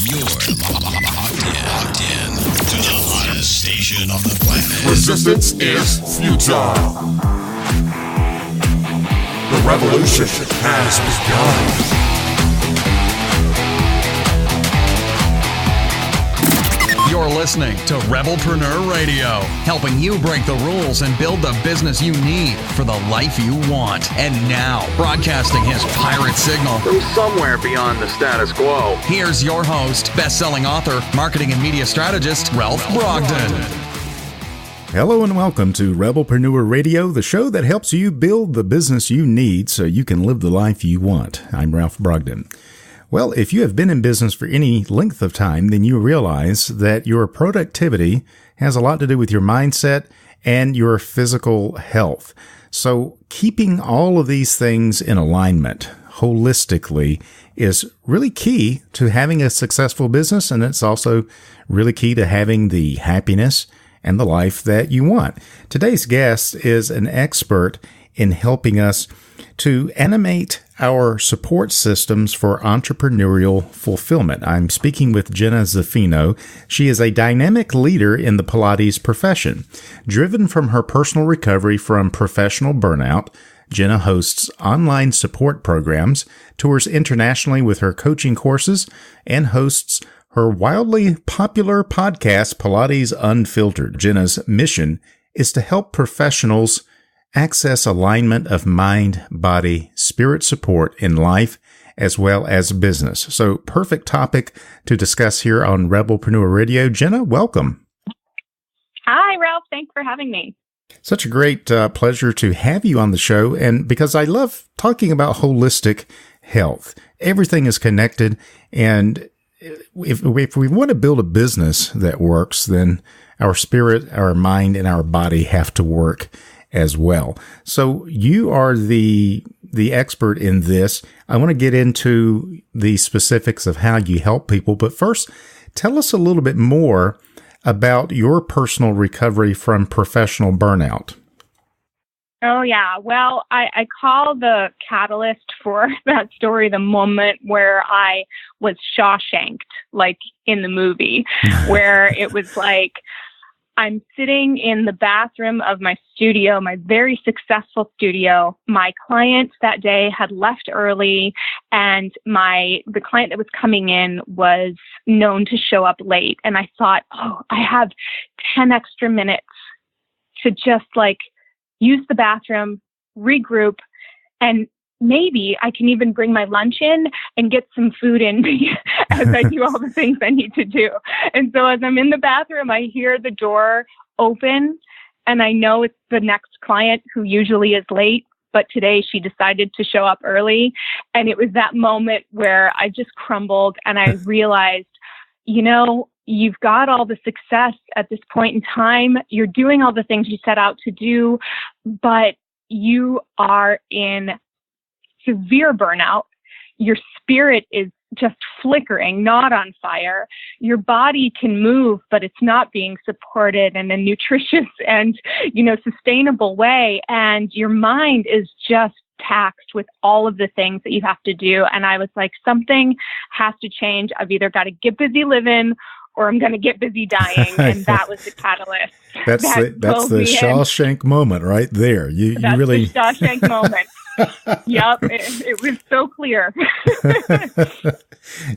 You're locked in to the hottest station on the planet. Resistance is futile. The revolution has begun. You're listening to Rebelpreneur Radio, helping you break the rules and build the business you need for the life you want. And now, broadcasting his pirate signal from somewhere beyond the status quo, here's your host, best-selling author, marketing and media strategist, Ralph Brogden. Hello and welcome to Rebelpreneur Radio, the show that helps you build the business you need so you can live the life you want. I'm Ralph Brogden. Well, if you have been in business for any length of time, then you realize that your productivity has a lot to do with your mindset and your physical health. So keeping all of these things in alignment holistically is really key to having a successful business, and it's also really key to having the happiness and the life that you want. Today's guest is an expert in helping us to animate our support systems for entrepreneurial fulfillment. I'm speaking with Jenna Zaffino. She is a dynamic leader in the Pilates profession. Driven from her personal recovery from professional burnout, Jenna hosts online support programs, tours internationally with her coaching courses, and hosts her wildly popular podcast, Pilates Unfiltered. Jenna's mission is to help professionals access alignment of mind, body, spirit support in life as well as business. So perfect topic to discuss here on Rebelpreneur Radio. Jenna, welcome. Hi, Ralph. Thanks for having me. Such a great pleasure to have you on the show. And because I love talking about holistic health, everything is connected. And if we want to build a business that works, then our spirit, our mind, and our body have to work as well. So you are the expert in this. I want to get into the specifics of how you help people, but first, tell us a little bit more about your personal recovery from professional burnout. Oh, yeah. Well, I call the catalyst for that story the moment where I was Shawshanked, like in the movie, where it was like, I'm sitting in the bathroom of my studio, my very successful studio. My client that day had left early, and the client that was coming in was known to show up late. And I thought, oh, I have 10 extra minutes to just use the bathroom, regroup, and maybe I can even bring my lunch in and get some food in me as I do all the things I need to do. And so as I'm in the bathroom, I hear the door open, and I know it's the next client who usually is late, but today she decided to show up early. And it was that moment where I just crumbled, and I realized, you've got all the success at this point in time. You're doing all the things you set out to do, but you are in severe burnout. Your spirit is just flickering, not on fire. Your body can move, but it's not being supported in a nutritious and, sustainable way. And your mind is just taxed with all of the things that you have to do. And I was like, something has to change. I've either got to get busy living or I'm going to get busy dying. And that was the catalyst. That's the Shawshank moment right there. That's the Shawshank moment. Yep, it was so clear.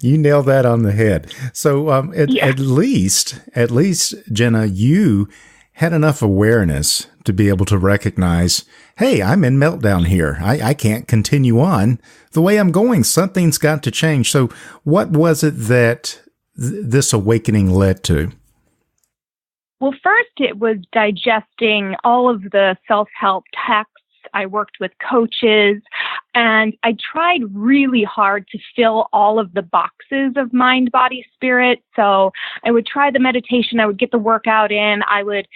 You nailed that on the head. So at least, Jenna, you had enough awareness to be able to recognize, hey, I'm in meltdown here. I can't continue on the way I'm going. Something's got to change. So what was it that this awakening led to? Well, first it was digesting all of the self-help texts. I worked with coaches, and I tried really hard to fill all of the boxes of mind, body, spirit. So I would try the meditation. I would get the workout in. I would,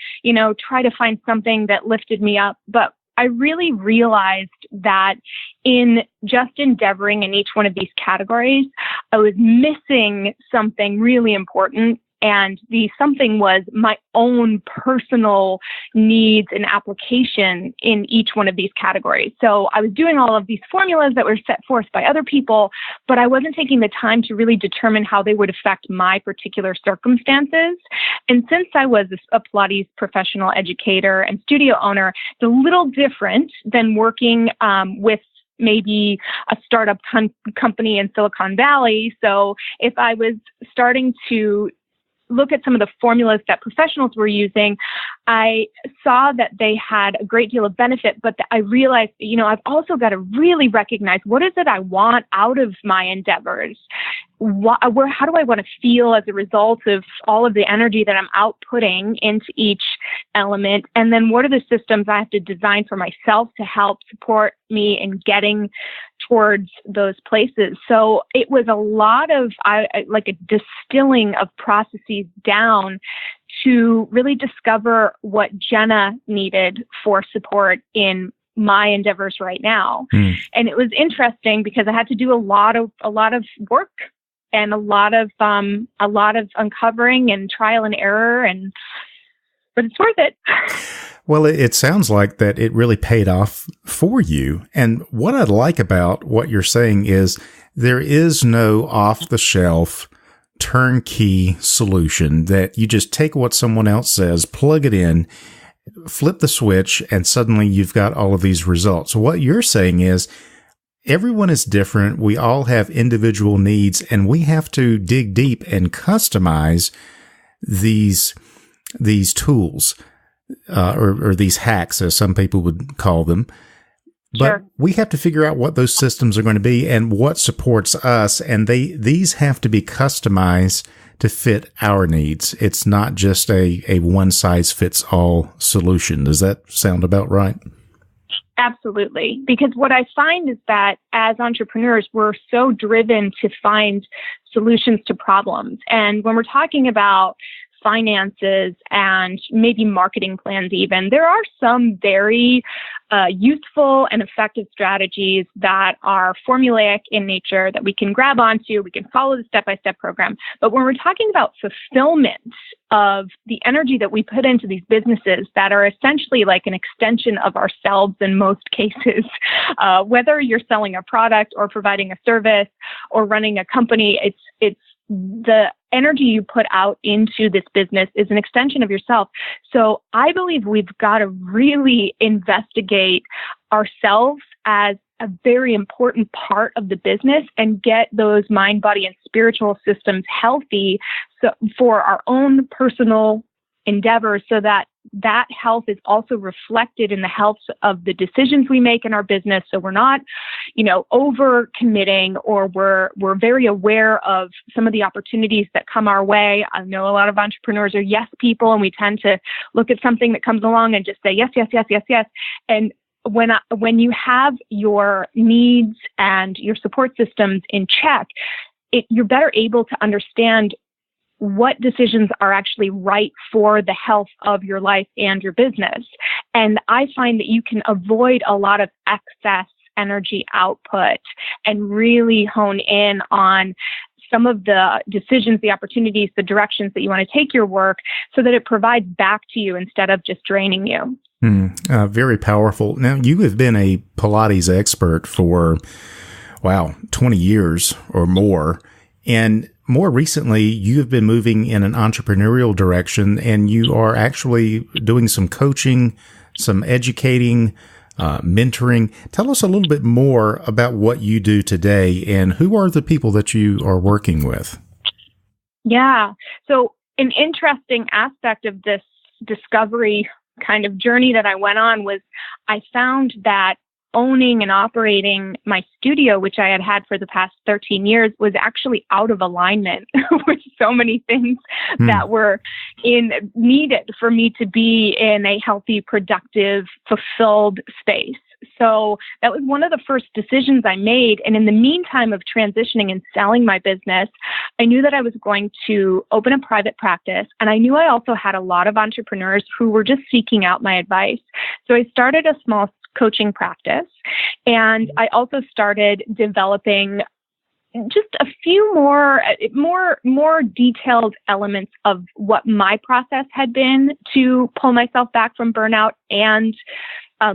try to find something that lifted me up. But I really realized that in just endeavoring in each one of these categories, I was missing something really important. And the something was my own personal needs and application in each one of these categories. So I was doing all of these formulas that were set forth by other people, but I wasn't taking the time to really determine how they would affect my particular circumstances. And since I was a Pilates professional educator and studio owner, it's a little different than working with maybe a startup company in Silicon Valley. So if I was starting to look at some of the formulas that professionals were using, I saw that they had a great deal of benefit, but I realized, I've also got to really recognize what is it I want out of my endeavors? How do I want to feel as a result of all of the energy that I'm outputting into each element? And then what are the systems I have to design for myself to help support me in getting towards those places? So it was a lot of like a distilling of processes down to really discover what Jenna needed for support in my endeavors right now. And it was interesting because I had to do a lot of work and a lot of uncovering and trial and error, but it's worth it. Well, it sounds like that it really paid off for you. And what I like about what you're saying is there is no off-the-shelf turnkey solution that you just take what someone else says, plug it in, flip the switch, and suddenly you've got all of these results. So what you're saying is everyone is different. We all have individual needs, and we have to dig deep and customize these tools, or these hacks, as some people would call them. But Sure. We have to figure out what those systems are going to be and what supports us. And these have to be customized to fit our needs. It's not just a one-size-fits-all solution. Does that sound about right? Absolutely. Because what I find is that as entrepreneurs, we're so driven to find solutions to problems. And when we're talking about finances and maybe marketing plans even, there are some very useful and effective strategies that are formulaic in nature that we can grab onto. We can follow the step-by-step program. But when we're talking about fulfillment of the energy that we put into these businesses that are essentially like an extension of ourselves in most cases, whether you're selling a product or providing a service or running a company, it's the energy you put out into this business is an extension of yourself. So I believe we've got to really investigate ourselves as a very important part of the business and get those mind, body, and spiritual systems healthy for our own personal endeavors, so that health is also reflected in the health of the decisions we make in our business. So we're not, over committing, or we're very aware of some of the opportunities that come our way. I know a lot of entrepreneurs are yes people, and we tend to look at something that comes along and just say yes, yes, yes, yes, yes. And when you have your needs and your support systems in check, you're better able to understand what decisions are actually right for the health of your life and your business. And I find that you can avoid a lot of excess energy output and really hone in on some of the decisions, the opportunities, the directions that you want to take your work, so that it provides back to you instead of just draining you. Very powerful. Now, you have been a Pilates expert for, 20 years or more. And more recently, you have been moving in an entrepreneurial direction, and you are actually doing some coaching, some educating, mentoring. Tell us a little bit more about what you do today, and who are the people that you are working with? Yeah. So an interesting aspect of this discovery kind of journey that I went on was I found that owning and operating my studio, which I had had for the past 13 years, was actually out of alignment with so many things that were needed for me to be in a healthy, productive, fulfilled space. So that was one of the first decisions I made. And in the meantime of transitioning and selling my business, I knew that I was going to open a private practice. And I knew I also had a lot of entrepreneurs who were just seeking out my advice. So I started a small coaching practice. And I also started developing just a few more detailed elements of what my process had been to pull myself back from burnout and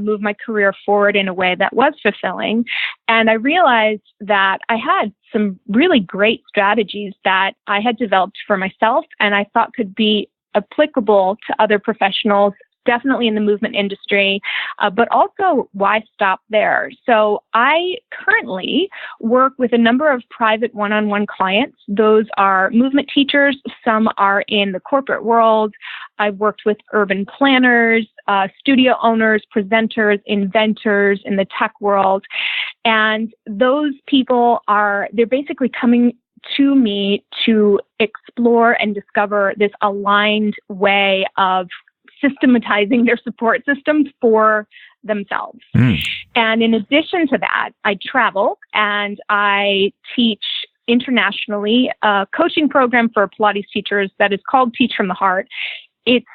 move my career forward in a way that was fulfilling. And I realized that I had some really great strategies that I had developed for myself and I thought could be applicable to other professionals, definitely in the movement industry, but also why stop there? So I currently work with a number of private one-on-one clients. Those are movement teachers. Some are in the corporate world. I've worked with urban planners, studio owners, presenters, inventors in the tech world. And those people they're basically coming to me to explore and discover this aligned way of systematizing their support systems for themselves. And in addition to that, I travel and I teach internationally a coaching program for Pilates teachers that is called Teach from the Heart. It's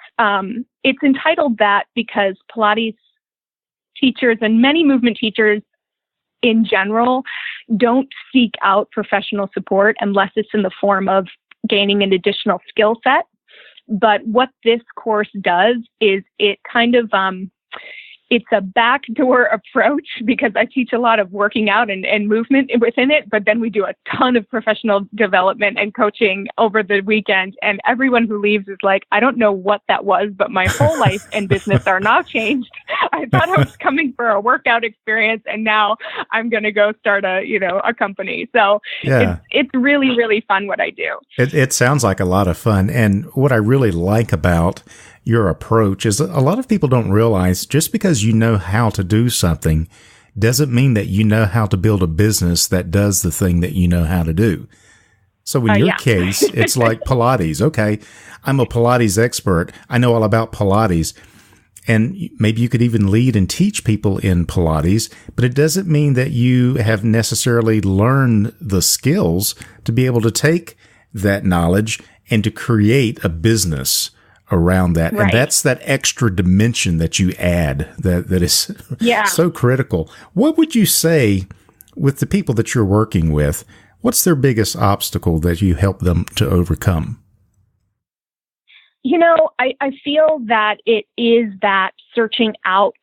entitled that because Pilates teachers and many movement teachers in general don't seek out professional support unless it's in the form of gaining an additional skill set. But what this course does is it kind of, it's a backdoor approach because I teach a lot of working out and movement within it, but then we do a ton of professional development and coaching over the weekend. And everyone who leaves is like, I don't know what that was, but my whole life and business are now changed. I thought I was coming for a workout experience and now I'm going to go start a company. So it's really, really fun what I do. It sounds like a lot of fun. And what I really like about your approach is a lot of people don't realize just because you know how to do something doesn't mean that you know how to build a business that does the thing that you know how to do. So in your case, it's like Pilates. Okay, I'm a Pilates expert. I know all about Pilates. And maybe you could even lead and teach people in Pilates, but it doesn't mean that you have necessarily learned the skills to be able to take that knowledge and to create a business around that. Right. And that's that extra dimension that you add that is so critical. What would you say with the people that you're working with? What's their biggest obstacle that you help them to overcome? I feel that it is that searching out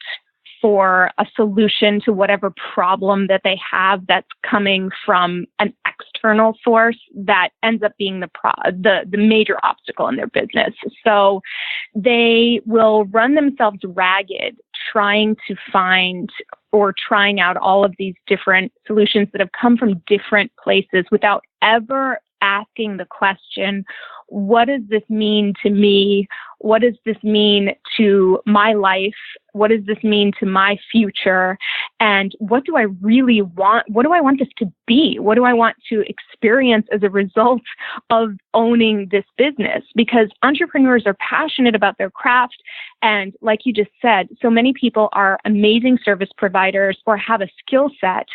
for a solution to whatever problem that they have that's coming from an external source that ends up being the major obstacle in their business. So they will run themselves ragged trying to find or trying out all of these different solutions that have come from different places without ever asking the question, what does this mean to me? What does this mean to my life? What does this mean to my future? And what do I really want? What do I want this to be? What do I want to experience as a result of owning this business? Because entrepreneurs are passionate about their craft. And like you just said, so many people are amazing service providers or have a skill set,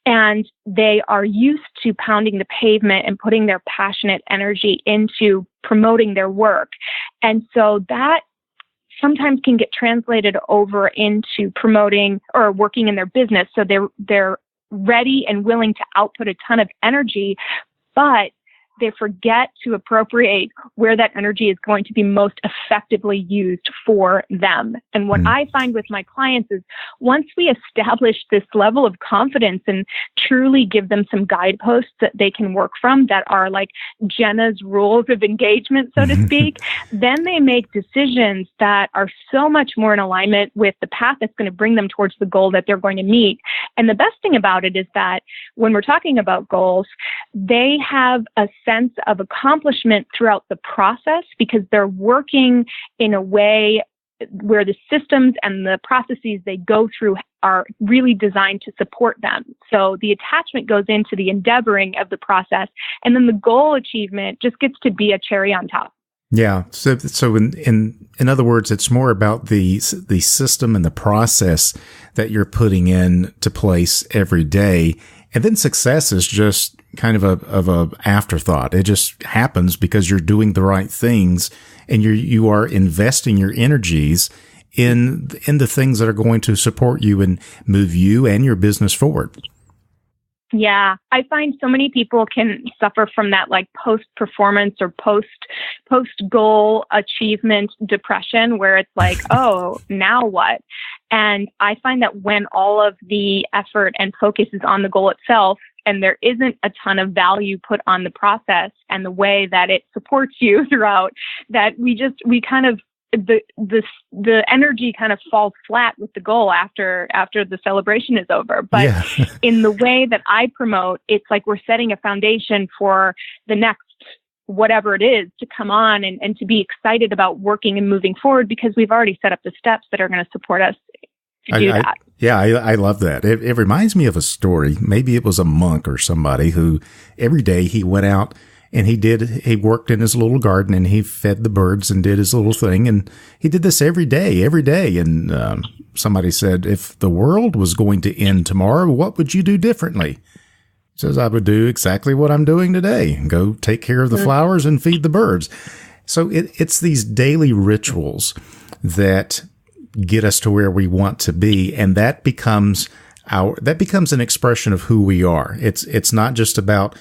and they are used to pounding the pavement and putting their passionate energy into promoting their work. And so that sometimes can get translated over into promoting or working in their business. So they're ready and willing to output a ton of energy, but they forget to appropriate where that energy is going to be most effectively used for them. And what I find with my clients is once we establish this level of confidence and truly give them some guideposts that they can work from that are like Jenna's rules of engagement, so to speak, then they make decisions that are so much more in alignment with the path that's going to bring them towards the goal that they're going to meet. And the best thing about it is that when we're talking about goals, they have a sense of accomplishment throughout the process because they're working in a way where the systems and the processes they go through are really designed to support them. So the attachment goes into the endeavoring of the process, and then the goal achievement just gets to be a cherry on top. Yeah. So in other words, it's more about the system and the process that you're putting into place every day. And then success is just kind of a afterthought. It just happens because you're doing the right things and you are investing your energies in the things that are going to support you and move you and your business forward. Yeah, I find so many people can suffer from that like post-performance or post-goal achievement depression where it's like, oh, now what? And I find that when all of the effort and focus is on the goal itself and there isn't a ton of value put on the process and the way that it supports you throughout, that we kind of the energy kind of falls flat with the goal after the celebration is over. But in the way that I promote, it's like we're setting a foundation for the next whatever it is to come on and to be excited about working and moving forward because we've already set up the steps that are going to support us to do that. I love that. It reminds me of a story. Maybe it was a monk or somebody who every day he went out and he worked in his little garden and he fed the birds and did his little thing. And he did this every day. And somebody said, if the world was going to end tomorrow, what would you do differently? He says, I would do exactly what I'm doing today. Go take care of the flowers and feed the birds. So it's these daily rituals that get us to where we want to be. And that becomes an expression of who we are. It's not just about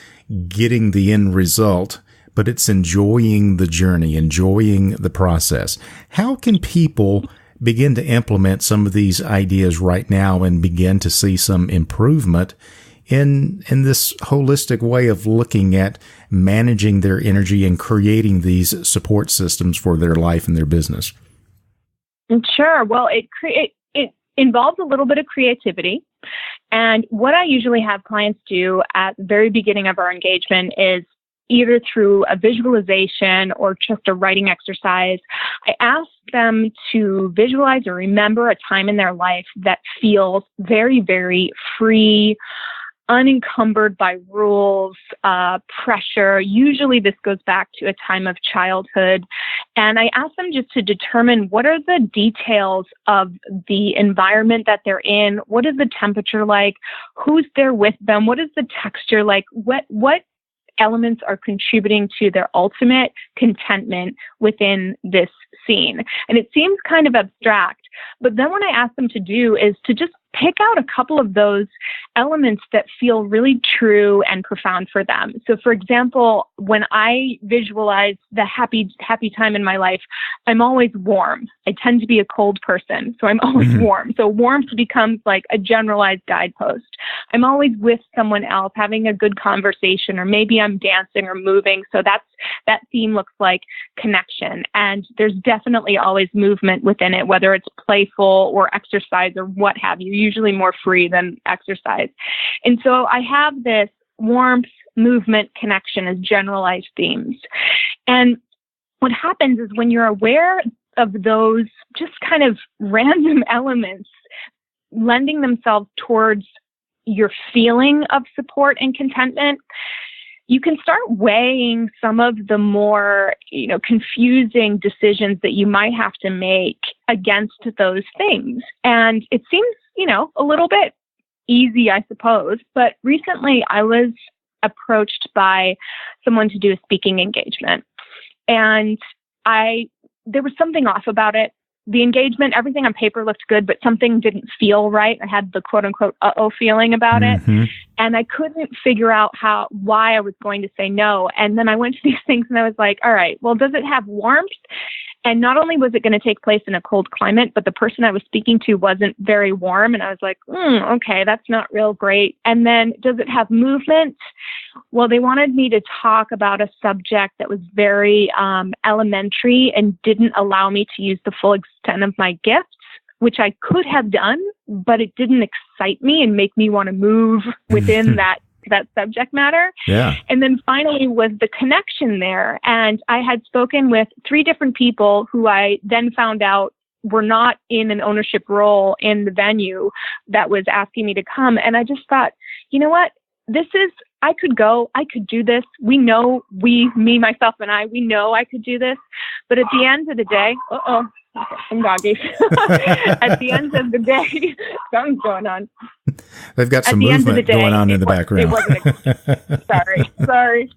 getting the end result, but it's enjoying the journey, enjoying the process. How can people begin to implement some of these ideas right now and begin to see some improvement in this holistic way of looking at managing their energy and creating these support systems for their life and their business? Sure. Well, it involves a little bit of creativity. And what I usually have clients do at the very beginning of our engagement is either through a visualization or just a writing exercise, I ask them to visualize or remember a time in their life that feels very, very free, unencumbered by rules, pressure. Usually this goes back to a time of childhood. And I ask them just to determine what are the details of the environment that they're in? What is the temperature like? Who's there with them? What is the texture like? What elements are contributing to their ultimate contentment within this scene? And it seems kind of abstract, but then what I ask them to do is to just pick out a couple of those elements that feel really true and profound for them. So for example, when I visualize the happy time in my life, I'm always warm. I tend to be a cold person, so I'm always warm. So warmth becomes like a generalized guidepost. I'm always with someone else, having a good conversation, or maybe I'm dancing or moving. So that theme looks like connection. And there's definitely always movement within it, whether it's playful or exercise or what have you, usually more free than exercise. And so I have this warmth, movement, connection as generalized themes. And what happens is when you're aware of those just kind of random elements lending themselves towards your feeling of support and contentment, you can start weighing some of the more, confusing decisions that you might have to make against those things. And it seems, a little bit easy, I suppose. But recently I was approached by someone to do a speaking engagement. And there was something off about it. The engagement, everything on paper looked good, but something didn't feel right. I had the quote unquote uh-oh feeling about it. And I couldn't figure out why I was going to say no. And then I went to these things and I was like, all right, well, does it have warmth? And not only was it going to take place in a cold climate, but the person I was speaking to wasn't very warm. And I was like, okay, that's not real great. And then does it have movement? Well, they wanted me to talk about a subject that was very elementary and didn't allow me to use the full extent of my gifts, which I could have done, but it didn't excite me and make me want to move within that subject matter. Yeah. And then finally was the connection there. And I had spoken with 3 different people who I then found out were not in an ownership role in the venue that was asking me to come. And I just thought, you know what? I could go, I could do this. We know, me, myself, and we know I could do this. But at the end of the day, some doggies. At the end of the day, something's going on. They've got some movement going on in the background. Sorry.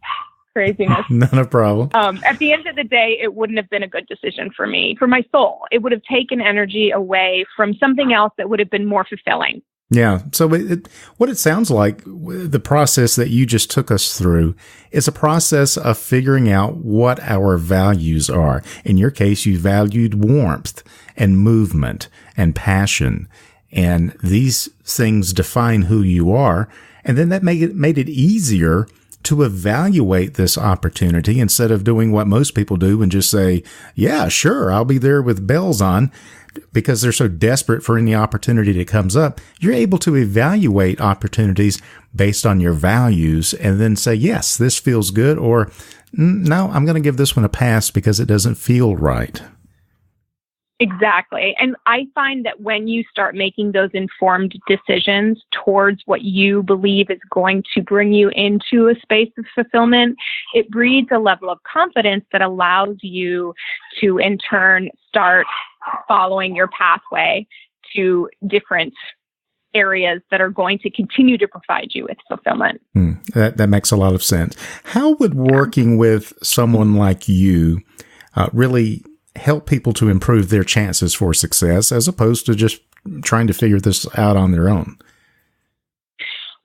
Craziness. Not a problem. At the end of the day, it wouldn't have been a good decision for me, for my soul. It would have taken energy away from something else that would have been more fulfilling. Yeah. So what it sounds like, the process that you just took us through is a process of figuring out what our values are. In your case, you valued warmth and movement and passion. And these things define who you are. And then that made it easier to evaluate this opportunity instead of doing what most people do and just say, yeah, sure, I'll be there with bells on. Because they're so desperate for any opportunity that comes up, you're able to evaluate opportunities based on your values and then say, yes, this feels good, or no, I'm going to give this one a pass because it doesn't feel right. Exactly. And I find that when you start making those informed decisions towards what you believe is going to bring you into a space of fulfillment, it breeds a level of confidence that allows you to, in turn, start following your pathway to different areas that are going to continue to provide you with fulfillment. That makes a lot of sense. How would working with someone like you really help people to improve their chances for success as opposed to just trying to figure this out on their own?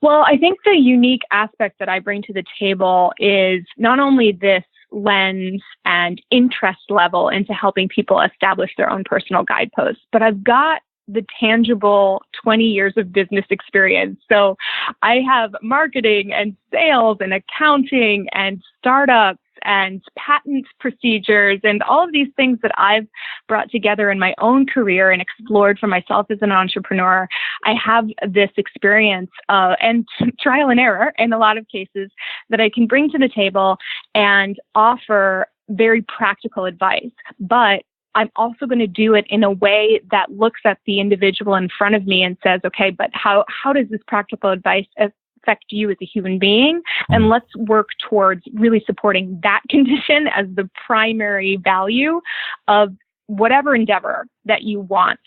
Well, I think the unique aspect that I bring to the table is not only this lens and interest level into helping people establish their own personal guideposts, but I've got the tangible 20 years of business experience. So I have marketing and sales and accounting and startups and patent procedures and all of these things that I've brought together in my own career and explored for myself as an entrepreneur. I have this experience and trial and error in a lot of cases that I can bring to the table and offer very practical advice. But I'm also going to do it in a way that looks at the individual in front of me and says, okay, but how does this practical advice affect you as a human being? And let's work towards really supporting that condition as the primary value of whatever endeavor that you want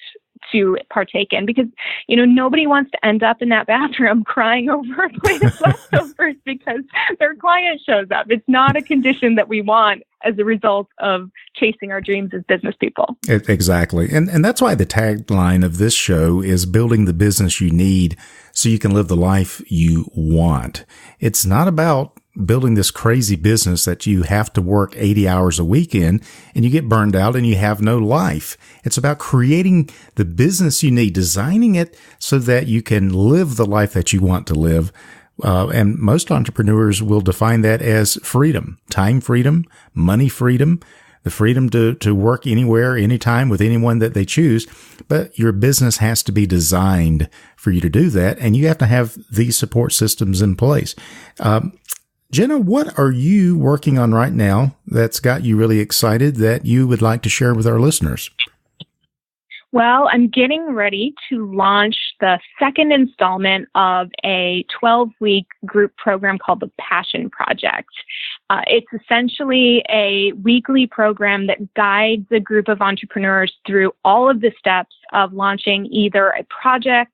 to partake in, because, nobody wants to end up in that bathroom crying over a plate of leftovers because their client shows up. It's not a condition that we want as a result of chasing our dreams as business people. Exactly. And that's why the tagline of this show is building the business you need so you can live the life you want. It's not about building this crazy business that you have to work 80 hours a week in and you get burned out and you have no life. It's about creating the business you need, designing it so that you can live the life that you want to live. And most entrepreneurs will define that as freedom, time freedom, money freedom, the freedom to work anywhere, anytime with anyone that they choose. But your business has to be designed for you to do that. And you have to have these support systems in place. Jenna, what are you working on right now that's got you really excited that you would like to share with our listeners? Well, I'm getting ready to launch the second installment of a 12-week group program called the Passion Project. It's essentially a weekly program that guides a group of entrepreneurs through all of the steps of launching either a project,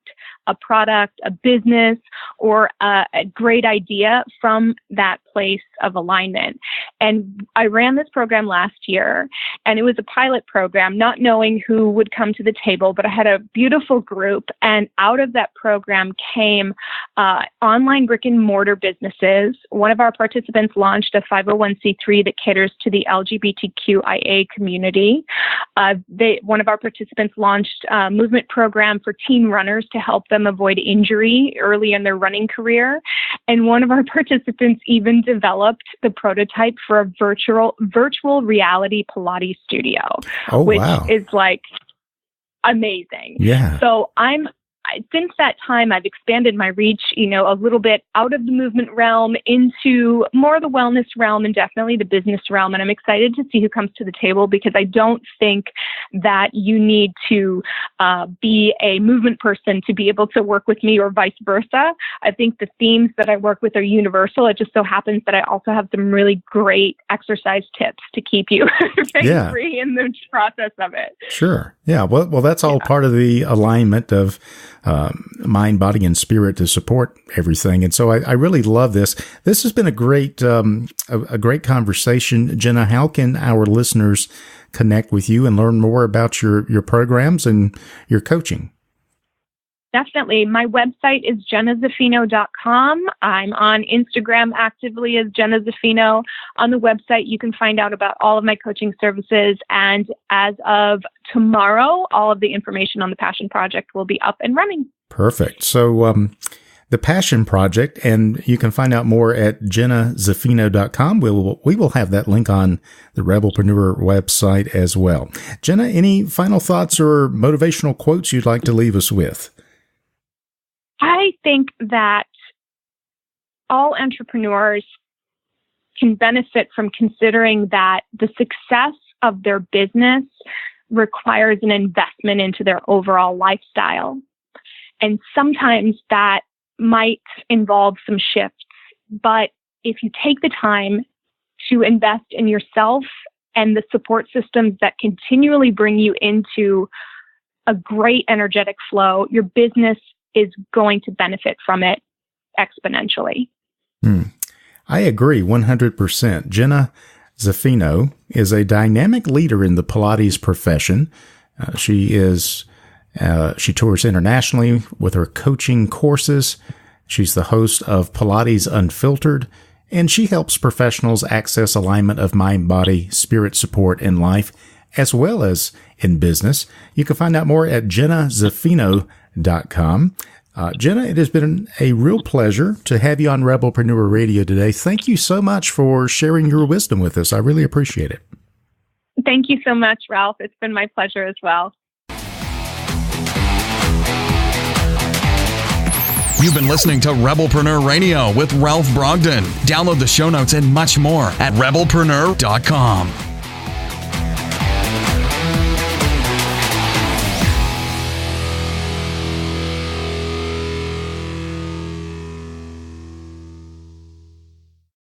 a product, a business, or a great idea from that place of alignment. And I ran this program last year, and it was a pilot program, not knowing who would come to the table, but I had a beautiful group. And out of that program came online brick and mortar businesses. One of our participants launched a 501c3 that caters to the LGBTQIA community. One of our participants launched a movement program for teen runners to help them avoid injury early in their running career. And one of our participants even developed the prototype for a virtual reality Pilates studio, which is like amazing. Yeah. So since that time, I've expanded my reach, a little bit out of the movement realm into more the wellness realm and definitely the business realm. And I'm excited to see who comes to the table, because I don't think that you need to be a movement person to be able to work with me or vice versa. I think the themes that I work with are pain-free. It just so happens that I also have some really great exercise tips to keep you pain-free in the process of it. Sure. Yeah. Well, that's all part of the alignment of mind, body, and spirit to support everything. And so I really love this. This has been a great conversation. Jenna, how can our listeners connect with you and learn more about your programs and your coaching? Definitely. My website is jennazaffino.com. I'm on Instagram actively as Jenna Zaffino. On the website, you can find out about all of my coaching services. And as of tomorrow, all of the information on the Passion Project will be up and running. Perfect. So the Passion Project, and you can find out more at jennazaffino.com. We will have that link on the Rebelpreneur website as well. Jenna, any final thoughts or motivational quotes you'd like to leave us with? I think that all entrepreneurs can benefit from considering that the success of their business requires an investment into their overall lifestyle. And sometimes that might involve some shifts, but if you take the time to invest in yourself and the support systems that continually bring you into a great energetic flow, your business is going to benefit from it exponentially. I agree 100%. Jenna Zaffino is a dynamic leader in the Pilates profession. She tours internationally with her coaching courses. She's the host of Pilates Unfiltered, and she helps professionals access alignment of mind, body, spirit support in life, as well as in business. You can find out more at jennazaffino.com. Jenna, it has been a real pleasure to have you on Rebelpreneur Radio today. Thank you so much for sharing your wisdom with us. I really appreciate it. Thank you so much, Ralph. It's been my pleasure as well. You've been listening to Rebelpreneur Radio with Ralph Brogden. Download the show notes and much more at rebelpreneur.com.